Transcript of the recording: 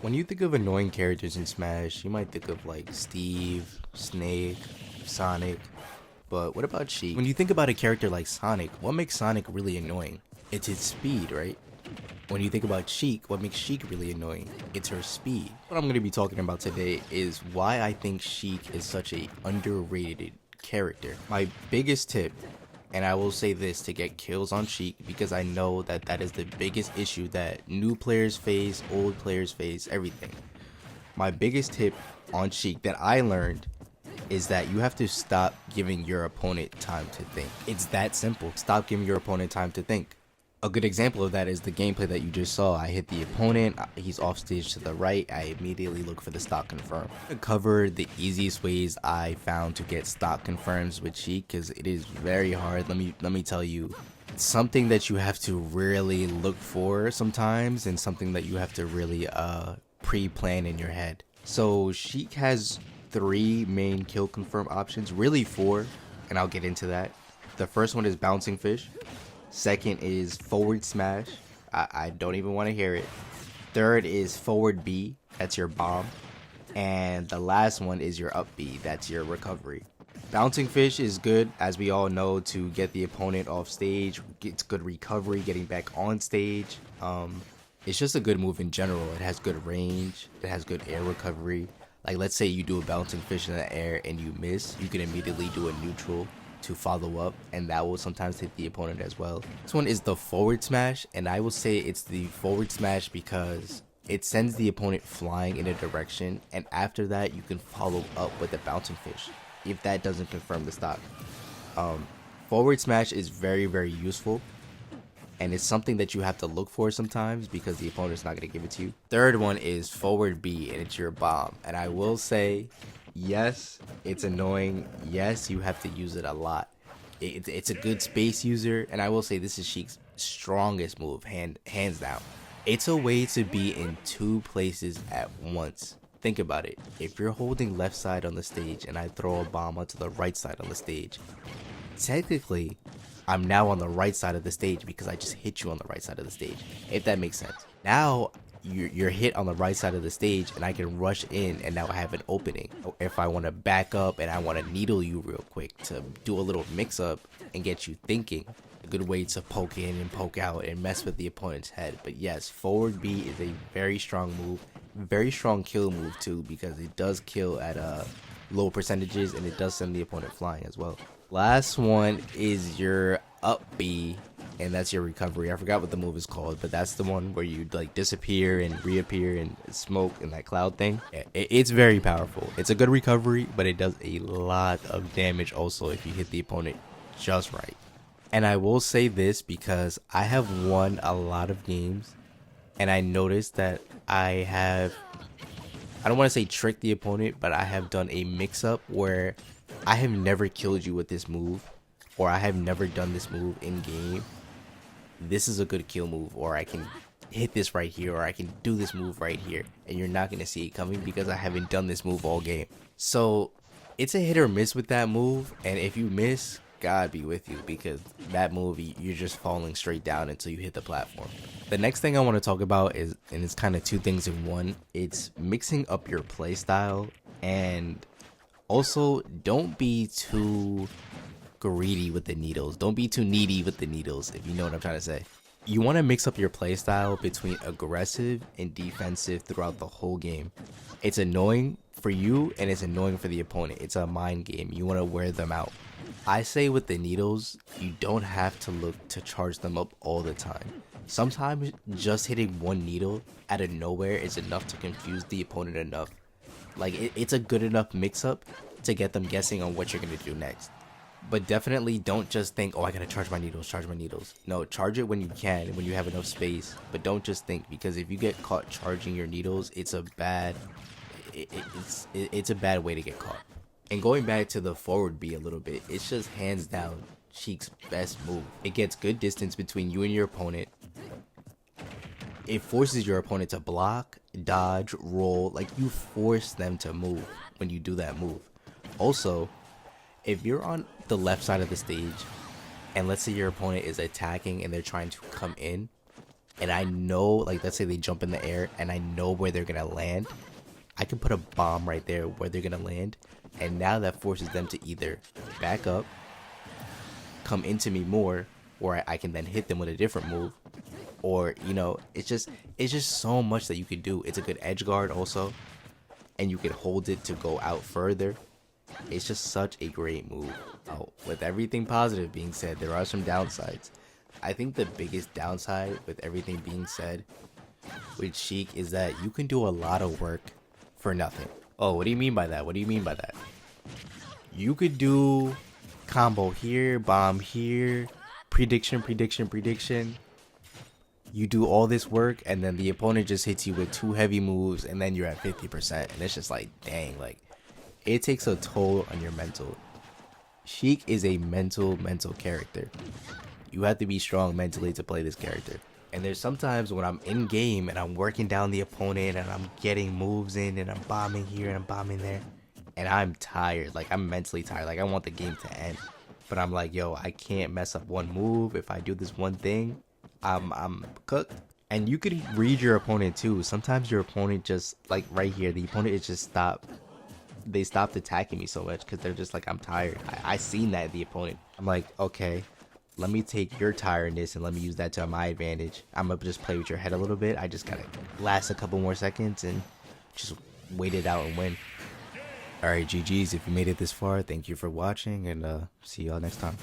When you think of annoying characters in Smash, you might think of like Steve, Snake, Sonic, but what about Sheik? When you think about a character like Sonic, what makes Sonic really annoying? It's his speed, right? When you think about Sheik, what makes Sheik really annoying? It's her speed. What I'm going to be talking about today is why I think Sheik is such a underrated character. My biggest tip, and I will say this to get kills on Sheik because I know that that is the biggest issue that new players face, old players face, everything. My biggest tip on Sheik that I learned is that you have to stop giving your opponent time to think. It's that simple. Stop giving your opponent time to think. A good example of that is the gameplay that you just saw. I hit the opponent, he's off stage to the right, I immediately look for the stock confirm. I cover the easiest ways I found to get stock confirms with Sheik because it is very hard. Let me tell you, it's something that you have to really look for sometimes and something that you have to really pre-plan in your head. So Sheik has 3 main kill confirm options, really 4, and I'll get into that. The first one is bouncing fish. Second is forward smash. I don't even want to hear it. Third is forward B. That's your bomb. And the last one is your up B. That's your recovery. Bouncing fish is good, as we all know, to get the opponent off stage. It's good recovery, getting back on stage. It's just a good move in general. It has good range. It has good air recovery. Like, let's say you do a bouncing fish in the air and you miss, you can immediately do a neutral to follow up, and that will sometimes hit the opponent as well. This one is the forward smash, and I will say it's the forward smash because it sends the opponent flying in a direction, and after that you can follow up with the bouncing fish if that doesn't confirm the stock. Forward smash is very useful, and it's something that you have to look for sometimes because the opponent's not going to give it to you. Third one is forward B, and it's your bomb, and I will say, yes, it's annoying. Yes, you have to use it a lot. It's a good space user, and I will say this is Sheik's strongest move, hands down. It's a way to be in 2 places at once. Think about it. If you're holding left side on the stage and I throw a bomb onto the right side on the stage, technically, I'm now on the right side of the stage because I just hit you on the right side of the stage, if that makes sense. Now, you're hit on the right side of the stage and I can rush in and now I have an opening. If I want to back up and I want to needle you real quick to do a little mix up and get you thinking, a good way to poke in and poke out and mess with the opponent's head. But yes, forward B is a very strong move, very strong kill move too, because it does kill at low percentages and it does send the opponent flying as well. Last one is your up B, and that's your recovery. I forgot what the move is called, but that's the one where you like disappear and reappear and smoke and that cloud thing. It's very powerful. It's a good recovery, but it does a lot of damage also if you hit the opponent just right. And I will say this because I have won a lot of games, and I noticed that I don't want to say tricked the opponent, but I have done a mix-up where I have never killed you with this move, or I have never done this move in game. This is a good kill move, or I can hit this right here, or I can do this move right here, and you're not going to see it coming because I haven't done this move all game. So it's a hit or miss with that move, and if you miss, God be with you, because that move, you're just falling straight down until you hit the platform. The next thing I want to talk about is, and it's kind of 2 things in one, it's mixing up your play style, and also don't be too greedy with the needles. Don't be too needy with the needles, if you know what I'm trying to say. You want to mix up your playstyle between aggressive and defensive throughout the whole game. It's annoying for you and it's annoying for the opponent. It's a mind game. You want to wear them out. I say with the needles, you don't have to look to charge them up all the time. Sometimes just hitting 1 needle out of nowhere is enough to confuse the opponent enough. Like, it's a good enough mix-up to get them guessing on what you're going to do next. But definitely don't just think, oh, I gotta charge my needles. No, charge it when you can, when you have enough space. But don't just think, because if you get caught charging your needles, it's a bad way to get caught. And going back to the forward B a little bit, it's just hands down Sheik's best move. It gets good distance between you and your opponent. It forces your opponent to block, dodge, roll. Like, you force them to move when you do that move. Also, if you're on the left side of the stage and let's say your opponent is attacking and they're trying to come in, and I know, like, let's say they jump in the air and I know where they're gonna land, I can put a bomb right there where they're gonna land, and now that forces them to either back up, come into me more, or I can then hit them with a different move, or you know, it's just so much that you could do. It's a good edge guard also, and you can hold it to go out further. It's just such a great move. Oh, with everything positive being said, there are some downsides. I think the biggest downside with everything being said with Sheik is that you can do a lot of work for nothing. Oh, what do you mean by that? What do you mean by that? You could do combo here, bomb here, prediction, prediction, prediction. You do all this work and then the opponent just hits you with 2 heavy moves and then you're at 50%. And it's just like, dang, like, it takes a toll on your mental. Sheik is a mental character. You have to be strong mentally to play this character. And there's sometimes when I'm in game and I'm working down the opponent and I'm getting moves in and I'm bombing here and I'm bombing there, and I'm tired, like I'm mentally tired, like I want the game to end, but I'm like, yo, I can't mess up one move. If I do this one thing, I'm cooked. And you can read your opponent too. Sometimes your opponent just, like right here, the opponent is just they stopped attacking me so much because they're just like, I'm tired. I seen that in the opponent. I'm like, okay, let me take your tiredness and let me use that to my advantage. I'm gonna just play with your head a little bit. I just gotta last a couple more seconds and just wait it out and win. Alright, GG's. If you made it this far, thank you for watching, and see y'all next time.